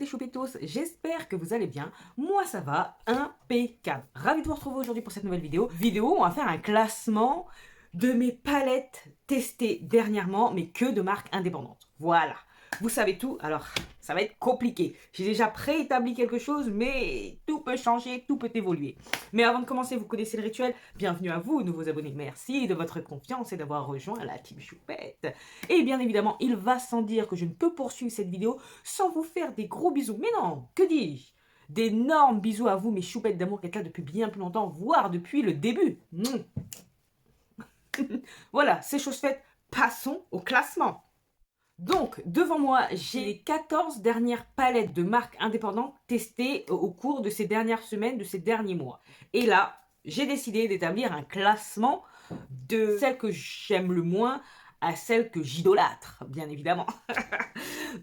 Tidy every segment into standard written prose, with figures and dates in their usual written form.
choupettes et choupettos, j'espère que vous allez bien. Moi ça va, impeccable. Ravi de vous retrouver aujourd'hui pour cette nouvelle vidéo. On va faire un classement de mes palettes testées dernièrement, mais que de marques indépendantes. Voilà, vous savez tout, alors ça va être compliqué. J'ai déjà préétabli quelque chose, mais tout peut changer, tout peut évoluer. Mais avant de commencer, vous connaissez le rituel. Bienvenue à vous, nouveaux abonnés. Merci de votre confiance et d'avoir rejoint la team choupette. Et bien évidemment, il va sans dire que je ne peux poursuivre cette vidéo sans vous faire des gros bisous. Mais non, que dis-je? D'énormes bisous à vous, mes choupettes d'amour qui êtes là depuis bien plus longtemps, voire depuis le début. Voilà, c'est chose faite. Passons au classement. Donc, devant moi, j'ai les 14 dernières palettes de marques indépendantes testées au cours de ces dernières semaines, de ces derniers mois. Et là, j'ai décidé d'établir un classement de celles que j'aime le moins à celles que j'idolâtre, bien évidemment.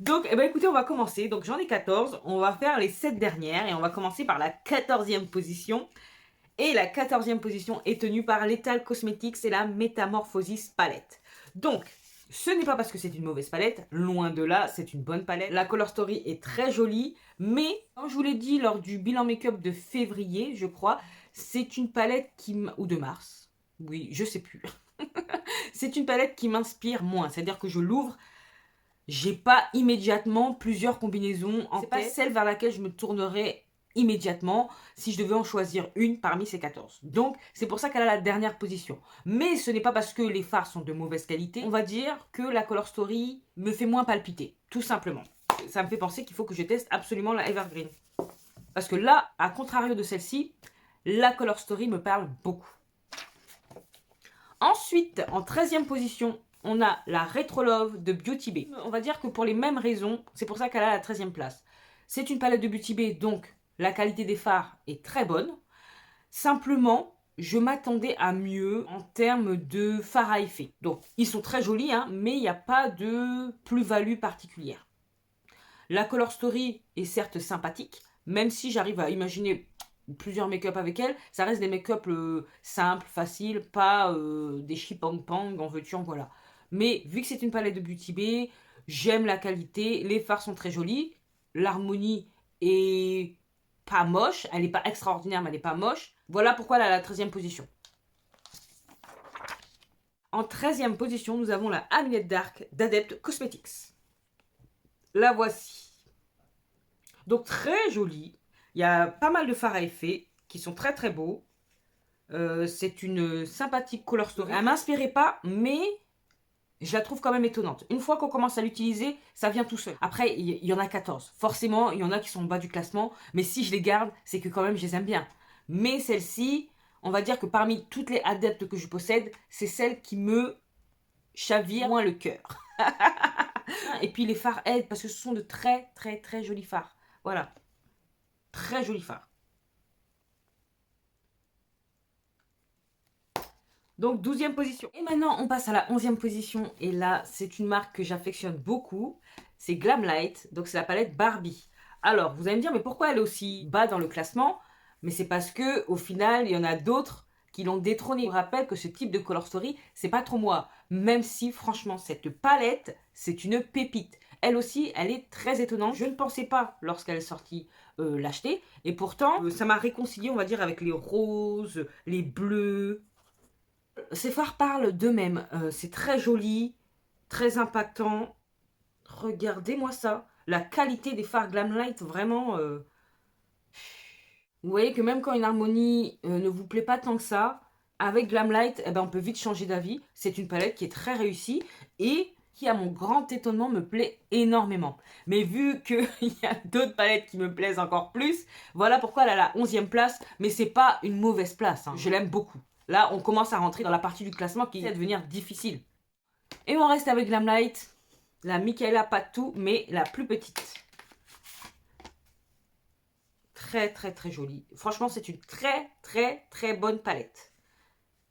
Donc, eh ben, écoutez, on va commencer. Donc, j'en ai 14. On va faire les 7 dernières et on va commencer par la 14e position. Et la 14e position est tenue par Lethal Cosmetics et la Metamorphosis palette. Donc, ce n'est pas parce que c'est une mauvaise palette, loin de là, c'est une bonne palette. La Color Story est très jolie, mais comme je vous l'ai dit lors du bilan make-up de février, je crois, c'est une palette ou de mars, oui, je sais plus. C'est une palette qui m'inspire moins, c'est-à-dire que je l'ouvre, j'ai pas immédiatement plusieurs combinaisons en tête. C'est pas celle vers laquelle je me tournerai immédiatement si je devais en choisir une parmi ces 14. Donc, c'est pour ça qu'elle a la dernière position. Mais ce n'est pas parce que les fards sont de mauvaise qualité. On va dire que la Color Story me fait moins palpiter, tout simplement. Ça me fait penser qu'il faut que je teste absolument la Evergreen. Parce que là, à contrario de celle-ci, la Color Story me parle beaucoup. Ensuite, en 13e position, on a la Retro Love de Beauty Bay. On va dire que pour les mêmes raisons, c'est pour ça qu'elle a la 13e place. C'est une palette de Beauty Bay, donc la qualité des fards est très bonne. Simplement, je m'attendais à mieux en termes de fards à effet. Donc, ils sont très jolis, hein, mais il n'y a pas de plus-value particulière. La Color Story est certes sympathique, même si j'arrive à imaginer plusieurs make-up avec elle, ça reste des make-up simples, faciles, pas des chipang-pang, en veux-tu, en voilà. Mais vu que c'est une palette de Beauty Bay, j'aime la qualité, les fards sont très jolis, l'harmonie est pas moche, elle n'est pas extraordinaire, mais elle n'est pas moche. Voilà pourquoi elle a la 13e position. En 13e position, nous avons la Alluette Dark d'Adept Cosmetics. La voici. Donc très jolie. Il y a pas mal de fards à effet qui sont très très beaux. C'est une sympathique Color Story. Elle m'inspirait pas, mais je la trouve quand même étonnante. Une fois qu'on commence à l'utiliser, ça vient tout seul. Après, il y en a 14. Forcément, il y en a qui sont en bas du classement. Mais si je les garde, c'est que quand même, je les aime bien. Mais celle-ci, on va dire que parmi toutes les adeptes que je possède, c'est celle qui me chavire moins le cœur. Et puis les fards aident parce que ce sont de très très très jolis fards. Voilà. Très jolis fards. Donc 12e position. Et maintenant on passe à la 11e position. Et là c'est une marque que j'affectionne beaucoup. C'est Glamlite. Donc c'est la palette Barbie. Alors vous allez me dire mais pourquoi elle est aussi bas dans le classement? Mais c'est parce que au final il y en a d'autres qui l'ont détrônée. Je vous rappelle que ce type de Color Story c'est pas trop moi. Même si franchement cette palette c'est une pépite. Elle aussi elle est très étonnante. Je ne pensais pas lorsqu'elle est sortie l'acheter. Et pourtant ça m'a réconcilié on va dire avec les roses, les bleus. Ces fards parlent d'eux-mêmes. C'est très joli, très impactant. Regardez-moi ça. La qualité des fards Glamlite, vraiment... Vous voyez que même quand une harmonie ne vous plaît pas tant que ça, avec Glamlite, eh ben, on peut vite changer d'avis. C'est une palette qui est très réussie et qui, à mon grand étonnement, me plaît énormément. Mais vu qu'il y a d'autres palettes qui me plaisent encore plus, voilà pourquoi elle a la 11e place. Mais c'est pas une mauvaise place, hein. Je l'aime beaucoup. Là, on commence à rentrer dans la partie du classement qui va devenir difficile. Et on reste avec Glamlite, la Michaela Patou, mais la plus petite. Très très très jolie. Franchement, c'est une très très très bonne palette.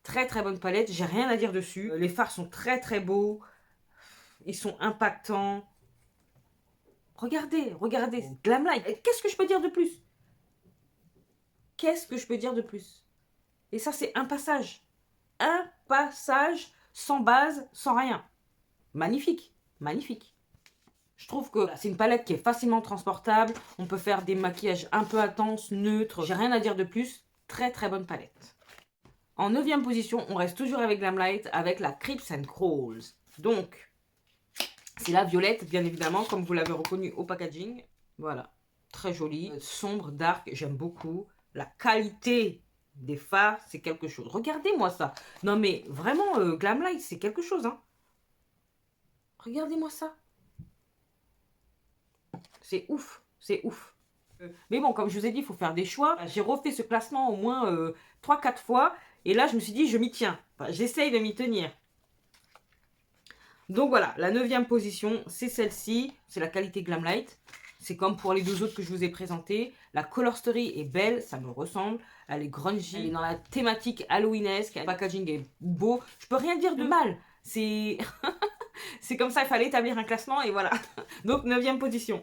Très très bonne palette, j'ai rien à dire dessus. Les fards sont très très beaux. Ils sont impactants. Regardez, regardez, Glamlite. Qu'est-ce que je peux dire de plus? Qu'est-ce que je peux dire de plus? Et ça, c'est un passage. Un passage sans base, sans rien. Magnifique, magnifique. Je trouve que c'est une palette qui est facilement transportable. On peut faire des maquillages un peu intenses, neutres. J'ai rien à dire de plus. Très très bonne palette. En 9e position, on reste toujours avec Glamlight, avec la Crips and Crawls. Donc, c'est la violette, bien évidemment, comme vous l'avez reconnu au packaging. Voilà, très jolie, sombre, dark, j'aime beaucoup. La qualité des fards, c'est quelque chose. Regardez-moi ça. Non mais, vraiment, Glamlight, c'est quelque chose, hein. Regardez-moi ça. C'est ouf, c'est ouf. Mais bon, comme je vous ai dit, il faut faire des choix. J'ai refait ce classement au moins 3-4 fois. Et là, je me suis dit, je m'y tiens. Enfin, j'essaye de m'y tenir. Donc voilà, la 9e position, c'est celle-ci. C'est la qualité Glamlight. C'est comme pour les deux autres que je vous ai présentés. La Color Story est belle, ça me ressemble. Elle est grungy, elle est dans la thématique halloweenesque. Le packaging est beau. Je peux rien dire de mal. C'est c'est comme ça, il fallait établir un classement et voilà. Donc 9e position.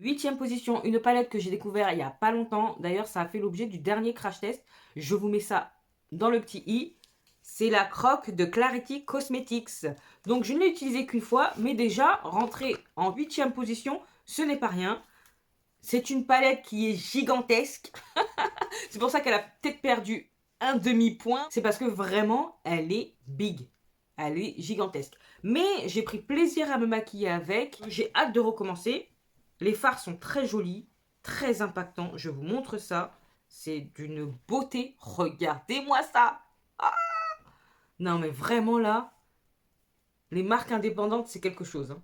8e position, une palette que j'ai découvert il n'y a pas longtemps. D'ailleurs, ça a fait l'objet du dernier crash test. Je vous mets ça dans le petit i. C'est la croque de Clarity Cosmetics. Donc, je ne l'ai utilisée qu'une fois, mais déjà, rentrée en 8e position, ce n'est pas rien. C'est une palette qui est gigantesque. C'est pour ça qu'elle a peut-être perdu un demi-point. C'est parce que vraiment, elle est big. Elle est gigantesque. Mais j'ai pris plaisir à me maquiller avec. J'ai hâte de recommencer. Les fards sont très jolis, très impactants. Je vous montre ça. C'est d'une beauté. Regardez-moi ça. Ah, non, mais vraiment là, les marques indépendantes, c'est quelque chose. Hein.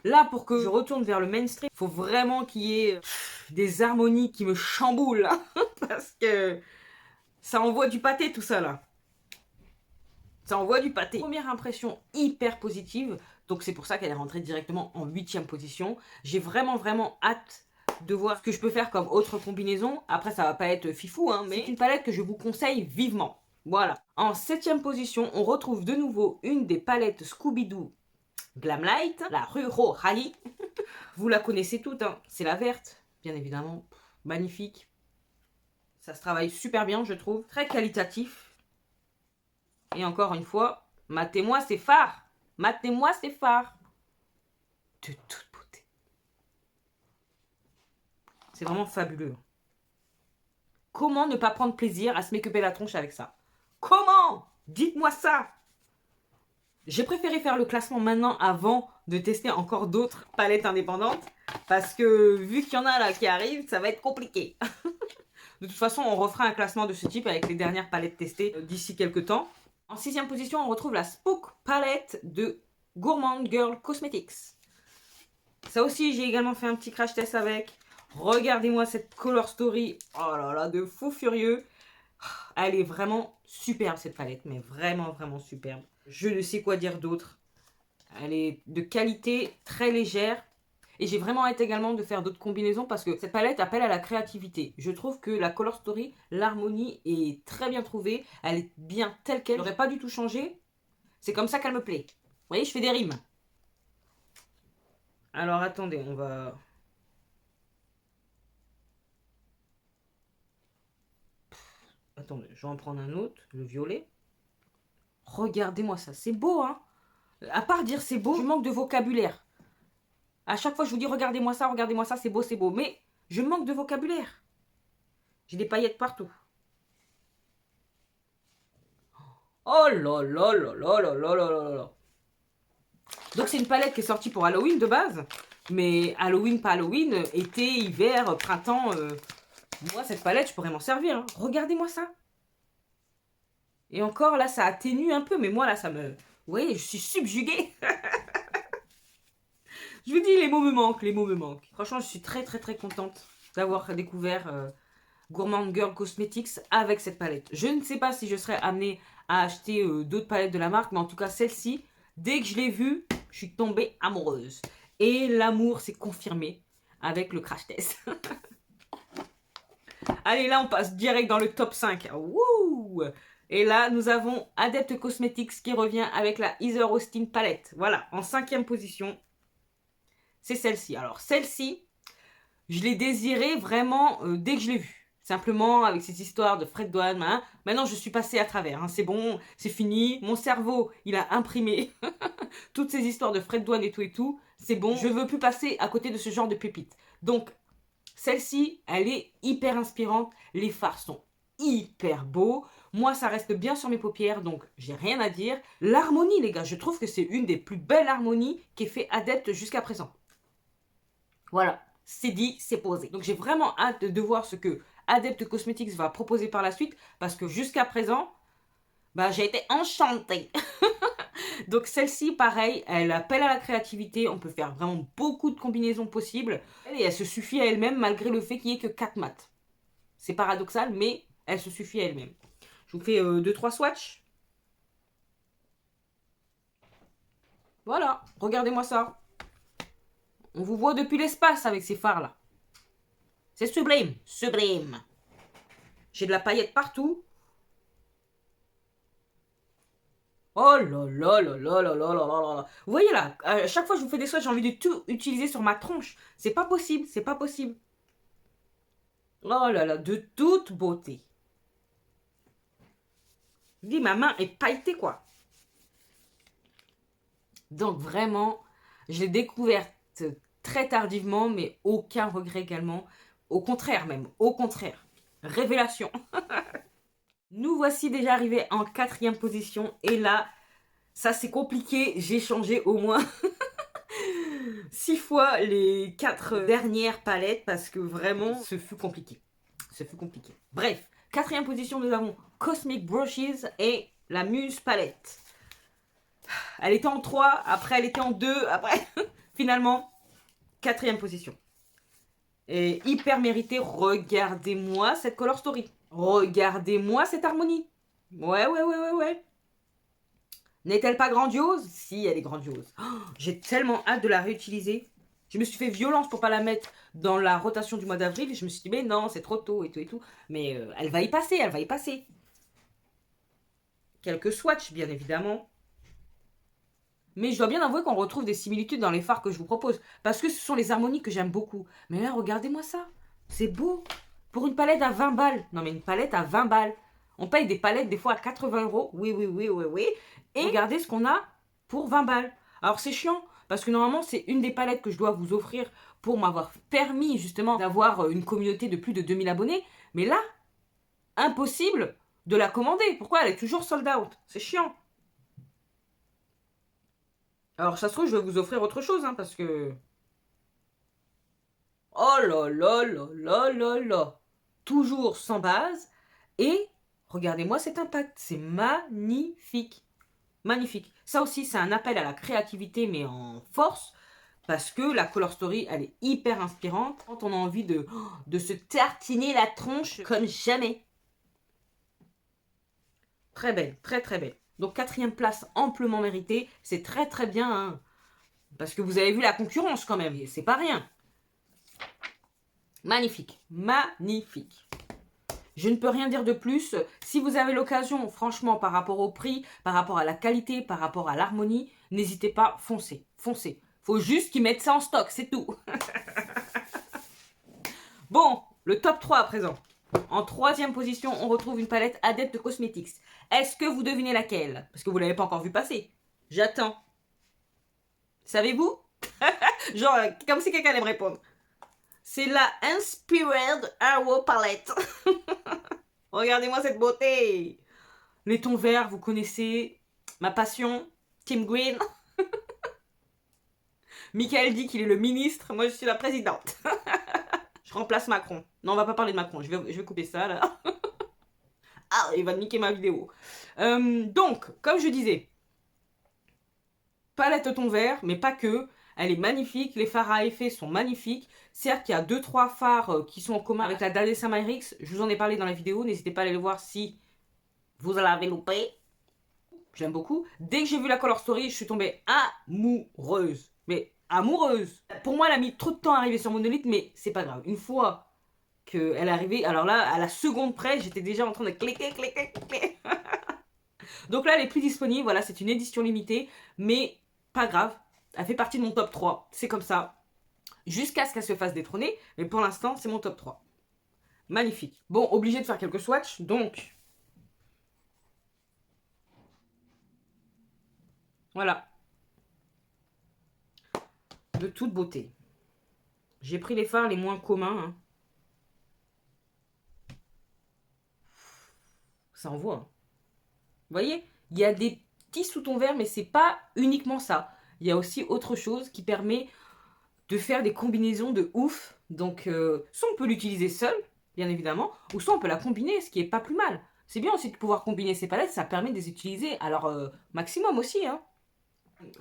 Là, pour que je retourne vers le mainstream, il faut vraiment qu'il y ait des harmonies qui me chamboulent. Hein, parce que ça envoie du pâté tout ça là. Ça envoie du pâté. Première impression hyper positive. Donc c'est pour ça qu'elle est rentrée directement en 8e position. J'ai vraiment hâte de voir ce que je peux faire comme autre combinaison. Après ça va pas être fifou, hein, mais c'est une palette que je vous conseille vivement. Voilà. En 7e position, on retrouve de nouveau une des palettes Scooby-Doo Glamlight, la Ruro Rally. Vous la connaissez toutes, hein. C'est la verte, bien évidemment. Magnifique. Ça se travaille super bien, je trouve. Très qualitatif. Et encore une fois, matez-moi ces fards. Matez-moi ces fards. De toute beauté. C'est vraiment fabuleux. Comment ne pas prendre plaisir à se make-upper la tronche avec ça? Comment? Dites-moi ça. J'ai préféré faire le classement maintenant avant de tester encore d'autres palettes indépendantes. Parce que vu qu'il y en a là qui arrivent, ça va être compliqué. De toute façon, on refera un classement de ce type avec les dernières palettes testées d'ici quelques temps. En 6e position, on retrouve la Spook palette de Gourmand Girl Cosmetics. Ça aussi, j'ai également fait un petit crash test avec. Regardez-moi cette Color Story. Oh là là, de fou furieux. Elle est vraiment superbe cette palette, mais vraiment superbe. Je ne sais quoi dire d'autre. Elle est de qualité, très légère. Et j'ai vraiment hâte également de faire d'autres combinaisons parce que cette palette appelle à la créativité. Je trouve que la Color Story, l'harmonie est très bien trouvée. Elle est bien telle qu'elle. Je n'aurais pas du tout changé. C'est comme ça qu'elle me plaît. Vous voyez, je fais des rimes. Alors attendez, on va... Attendez, je vais en prendre un autre, le violet. Regardez-moi ça, c'est beau, hein. À part dire c'est beau, je manque de vocabulaire. À chaque fois, je vous dis regardez-moi ça, c'est beau. Mais je manque de vocabulaire. J'ai des paillettes partout. Oh là là là là là là là là là. Donc c'est une palette qui est sortie pour Halloween de base. Mais Halloween, pas Halloween, été, hiver, printemps. Moi, cette palette, je pourrais m'en servir. Hein. Regardez-moi ça. Et encore, là, ça atténue un peu. Mais moi, là, ça me... Vous voyez, je suis subjuguée. Je vous dis, les mots me manquent, Franchement, je suis très contente d'avoir découvert Gourmand Girl Cosmetics avec cette palette. Je ne sais pas si je serais amenée à acheter d'autres palettes de la marque, mais en tout cas, celle-ci, dès que je l'ai vue, je suis tombée amoureuse. Et l'amour s'est confirmé avec le crash test. Allez, là, on passe direct dans le top 5. Wouh! Et là, nous avons Adept Cosmetics qui revient avec la Heather Austin palette. Voilà, en 5e position. C'est celle-ci. Alors, celle-ci, je l'ai désirée vraiment dès que je l'ai vue. Simplement, avec cette histoire de frais de douane. Maintenant, je suis passée à travers. Hein. C'est bon, c'est fini. Mon cerveau, il a imprimé. Toutes ces histoires de frais de douane et tout, c'est bon. Je veux plus passer à côté de ce genre de pépites. Donc, celle-ci, elle est hyper inspirante. Les fards sont hyper beaux. Moi, ça reste bien sur mes paupières, donc j'ai rien à dire. L'harmonie, les gars, je trouve que c'est une des plus belles harmonies qu'ait fait Adept jusqu'à présent. Voilà, c'est dit, c'est posé. Donc j'ai vraiment hâte de voir ce que Adept Cosmetics va proposer par la suite, parce que jusqu'à présent, bah, j'ai été enchantée. Donc celle-ci, pareil, elle appelle à la créativité. On peut faire vraiment beaucoup de combinaisons possibles. Et elle se suffit à elle-même malgré le fait qu'il n'y ait que 4 mats. C'est paradoxal, mais elle se suffit à elle-même. Je vous fais 2-3 swatchs. Voilà, regardez-moi ça. On vous voit depuis l'espace avec ces fards-là. C'est sublime, sublime. J'ai de la paillette partout. Oh là là là là là là là là là. Vous voyez là, à chaque fois que je vous fais des swatchs, j'ai envie de tout utiliser sur ma tronche. C'est pas possible, c'est pas possible. Oh là là, de toute beauté. Je dis, ma main est pailletée, quoi. Donc vraiment, je l'ai découverte très tardivement, mais aucun regret également. Au contraire même, au contraire. Révélation. Nous voici déjà arrivés en 4e position. Et là, ça c'est compliqué. J'ai changé au moins 6 fois les 4 dernières palettes parce que vraiment, ce fut compliqué. Ce fut compliqué. Bref, 4e position, nous avons Cosmic Brushes et la Muse Palette. Elle était en 3, après elle était en 2, après finalement 4e position. Et hyper mérité. Regardez-moi cette color story. Regardez-moi cette harmonie. Ouais. N'est-elle pas grandiose? Si, elle est grandiose. Oh, j'ai tellement hâte de la réutiliser. Je me suis fait violence pour pas la mettre dans la rotation du mois d'avril. Je me suis dit, mais non, c'est trop tôt et tout. Mais elle va y passer, elle va y passer. Quelques swatchs, bien évidemment. Mais je dois bien avouer qu'on retrouve des similitudes dans les fards que je vous propose. Parce que ce sont les harmonies que j'aime beaucoup. Mais là, regardez-moi ça. C'est beau. Pour une palette à 20 balles. Non, mais une palette à 20 balles. On paye des palettes des fois à 80 €. Oui. Et regardez ce qu'on a pour 20 balles. Alors, c'est chiant. Parce que normalement, c'est une des palettes que je dois vous offrir pour m'avoir permis justement d'avoir une communauté de plus de 2000 abonnés. Mais là, impossible de la commander. Pourquoi? Elle est toujours sold out. C'est chiant. Alors, ça se trouve, je vais vous offrir autre chose, hein, parce que... Oh là là là là là là. Toujours sans base. Et regardez-moi cet impact. C'est magnifique. Magnifique. Ça aussi, c'est un appel à la créativité, mais en force. Parce que la color story, elle est hyper inspirante. Quand on a envie de se tartiner la tronche comme jamais. Très belle, très très belle. Donc 4e place amplement méritée. C'est très très bien. Hein. Parce que vous avez vu la concurrence quand même. C'est pas rien. Magnifique. Magnifique. Je ne peux rien dire de plus. Si vous avez l'occasion, franchement, par rapport au prix, par rapport à la qualité, par rapport à l'harmonie, n'hésitez pas, foncez. Foncez. Faut juste qu'ils mettent ça en stock, c'est tout. Bon, le top 3 à présent. En 3e position, on retrouve une palette Adept Cosmetics. Est-ce que vous devinez laquelle? Parce que vous ne l'avez pas encore vu passer. J'attends. Savez-vous? Genre, comme si quelqu'un allait me répondre. C'est la Inspired Arrow Palette. Regardez-moi cette beauté. Les tons verts, vous connaissez. Ma passion. Team Green. Michael dit qu'il est le ministre. Moi, je suis la présidente. Je remplace Macron. Non, on va pas parler de Macron. Je vais couper ça, là. Ah, il va niquer ma vidéo. Donc, comme je disais, palette ton vert, mais pas que. Elle est magnifique. Les fards à effet sont magnifiques. Certes, il y a 2-3 fards qui sont en commun avec la Dallé Samarix. Je vous en ai parlé dans la vidéo. N'hésitez pas à aller le voir si vous l'avez loupé. J'aime beaucoup. Dès que j'ai vu la color story, je suis tombée amoureuse. Mais amoureuse. Pour moi, elle a mis trop de temps à arriver sur Monolith, mais c'est pas grave. Une fois qu'elle est arrivée, alors là, à la seconde près, j'étais déjà en train de cliquer. Donc là, elle est plus disponible. Voilà, c'est une édition limitée. Mais pas grave. Elle fait partie de mon top 3. C'est comme ça. Jusqu'à ce qu'elle se fasse détrôner. Mais pour l'instant, c'est mon top 3. Magnifique. Bon, obligé de faire quelques swatchs. Donc, voilà. de toute beauté. J'ai pris les fards les moins communs. Hein. Ça envoie. Hein. Vous voyez, il y a des petits sous-tons verts, mais c'est pas uniquement ça. Il y a aussi autre chose qui permet de faire des combinaisons de ouf. Donc, soit on peut l'utiliser seul, bien évidemment, ou soit on peut la combiner, ce qui est pas plus mal. C'est bien aussi de pouvoir combiner ces palettes, ça permet de les utiliser. Alors, maximum aussi, hein.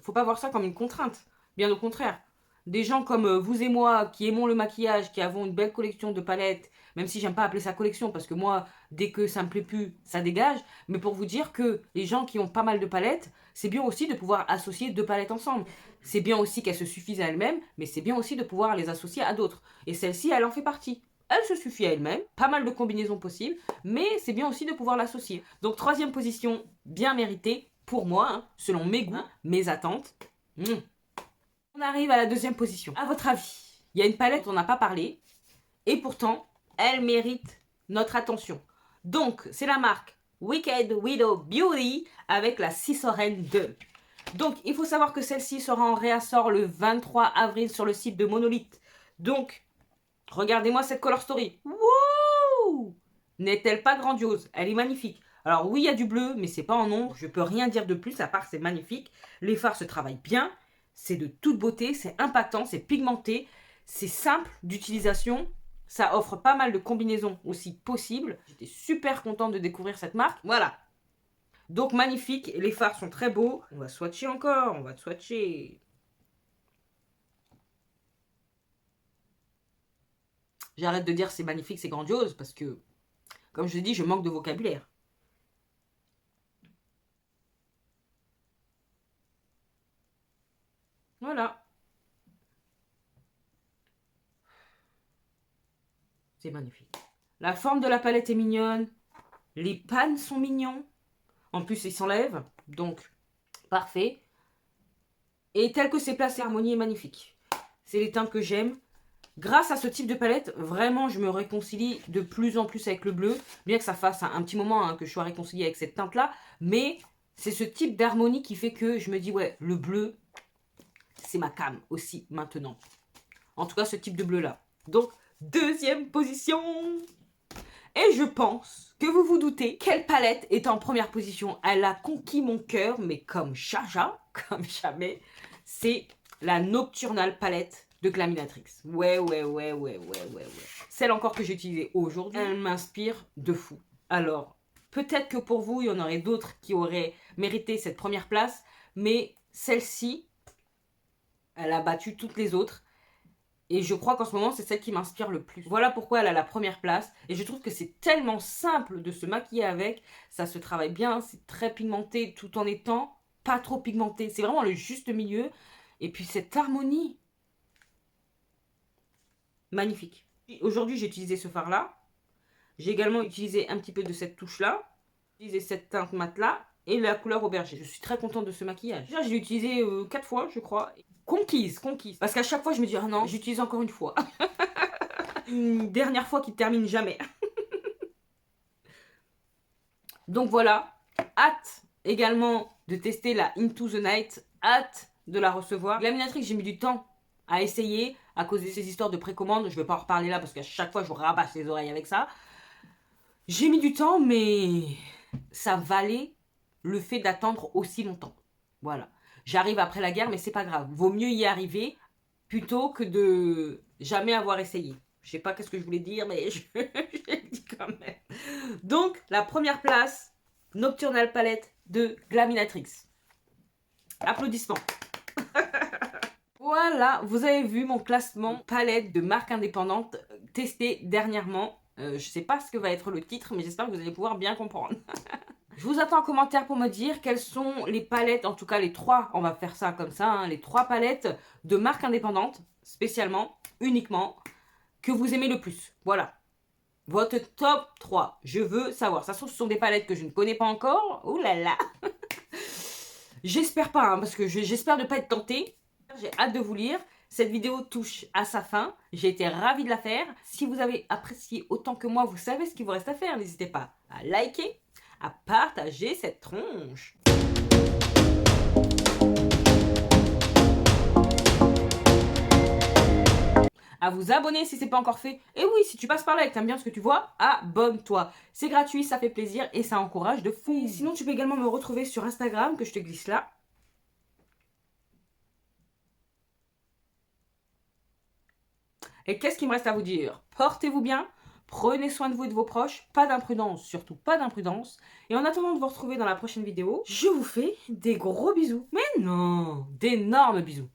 Faut pas voir ça comme une contrainte. Bien au contraire. Des gens comme vous et moi, qui aimons le maquillage, qui avons une belle collection de palettes, même si j'aime pas appeler ça collection, parce que moi, dès que ça me plaît plus, ça dégage. Mais pour vous dire que les gens qui ont pas mal de palettes, c'est bien aussi de pouvoir associer deux palettes ensemble. C'est bien aussi qu'elles se suffisent à elles-mêmes, mais c'est bien aussi de pouvoir les associer à d'autres. Et celle-ci, elle en fait partie. Elle se suffit à elle-même, pas mal de combinaisons possibles, mais c'est bien aussi de pouvoir l'associer. Donc troisième position, bien méritée, pour moi, hein, selon mes goûts, mes attentes. On arrive à la deuxième position. À votre avis, il y a une palette dont on n'a pas parlé, et pourtant, elle mérite notre attention. Donc, c'est la marque Wicked Widow Beauty avec la Cisorène 2. Donc, il faut savoir que celle-ci sera en réassort le 23 avril sur le site de Monolith. Donc, regardez-moi cette color story. Wouh! N'est-elle pas grandiose? Elle est magnifique. Alors oui, il y a du bleu, mais c'est pas en ombre. Je peux rien dire de plus, à part c'est magnifique. Les fards se travaillent bien. C'est de toute beauté, c'est impactant, c'est pigmenté. C'est simple d'utilisation. Ça offre pas mal de combinaisons aussi possibles. J'étais super contente de découvrir cette marque. Voilà. Donc magnifique, les fards sont très beaux. On va swatcher encore, on va swatcher. J'arrête de dire c'est magnifique, c'est grandiose, parce que, comme je l'ai dit, je manque de vocabulaire. Voilà. C'est magnifique. La forme de la palette est mignonne. Les pannes sont mignons. En plus, ils s'enlèvent. Donc, parfait. Et tel que c'est placé, l'harmonie est magnifique. C'est les teintes que j'aime. Grâce à ce type de palette, vraiment, je me réconcilie de plus en plus avec le bleu. Bien que ça fasse un petit moment hein, que je sois réconciliée avec cette teinte-là. Mais c'est ce type d'harmonie qui fait que je me dis, ouais, le bleu, c'est ma came aussi maintenant. En tout cas, ce type de bleu-là. Donc, deuxième position. Et je pense que vous vous doutez quelle palette est en première position. Elle a conquis mon cœur, mais comme Chaja, comme jamais. C'est la Nocturnal Palette de Glaminatrix. Ouais. Celle encore que j'ai utilisée aujourd'hui, elle m'inspire de fou. Alors, peut-être que pour vous, il y en aurait d'autres qui auraient mérité cette première place, mais celle-ci, elle a battu toutes les autres. Et je crois qu'en ce moment, c'est celle qui m'inspire le plus. Voilà pourquoi elle a la première place. Et je trouve que c'est tellement simple de se maquiller avec. Ça se travaille bien, c'est très pigmenté tout en étant pas trop pigmenté. C'est vraiment le juste milieu. Et puis cette harmonie. Magnifique. Aujourd'hui, j'ai utilisé ce fard-là. J'ai également utilisé un petit peu de cette touche-là. J'ai utilisé cette teinte mat-là. Et la couleur aubergine. Je suis très contente de ce maquillage. Déjà, je l'ai utilisé 4 fois, je crois. Conquise. Parce qu'à chaque fois, je me dis, ah non, j'utilise encore une fois. Une dernière fois qui ne termine jamais. Donc voilà. Hâte également de tester la Into the Night. Hâte de la recevoir. Glaminatrix, j'ai mis du temps à essayer à cause de ces histoires de précommande. Je ne vais pas en reparler là parce qu'à chaque fois, je vous rabâche les oreilles avec ça. J'ai mis du temps, mais ça valait le fait d'attendre aussi longtemps. Voilà. J'arrive après la guerre, mais c'est pas grave. Vaut mieux y arriver plutôt que de jamais avoir essayé. Je sais pas qu'est-ce que je voulais dire, mais je le dis quand même. Donc, la première place, Nocturnal Palette de Glaminatrix. Applaudissements. Voilà, vous avez vu mon classement palette de marques indépendantes testées dernièrement. Je sais pas ce que va être le titre, mais j'espère que vous allez pouvoir bien comprendre. Je vous attends en commentaire pour me dire quelles sont les palettes, en tout cas les 3, on va faire ça comme ça, hein, les 3 palettes de marques indépendantes, spécialement, uniquement, que vous aimez le plus. Voilà. Votre top 3. Je veux savoir. Ça se trouve, ce sont des palettes que je ne connais pas encore. Ouh là là. J'espère pas, hein, parce que j'espère ne pas être tentée. J'ai hâte de vous lire. Cette vidéo touche à sa fin. J'ai été ravie de la faire. Si vous avez apprécié autant que moi, vous savez ce qu'il vous reste à faire. N'hésitez pas à liker, à partager cette tronche. à vous abonner si c'est pas encore fait. Et oui, si tu passes par là et que t'aimes bien ce que tu vois, abonne-toi. C'est gratuit, ça fait plaisir et ça encourage de fou. Et sinon, tu peux également me retrouver sur Instagram, que je te glisse là. Et qu'est-ce qu'il me reste à vous dire? Portez-vous bien, prenez soin de vous et de vos proches, pas d'imprudence, surtout pas d'imprudence. Et en attendant de vous retrouver dans la prochaine vidéo, je vous fais des gros bisous. Mais non, d'énormes bisous.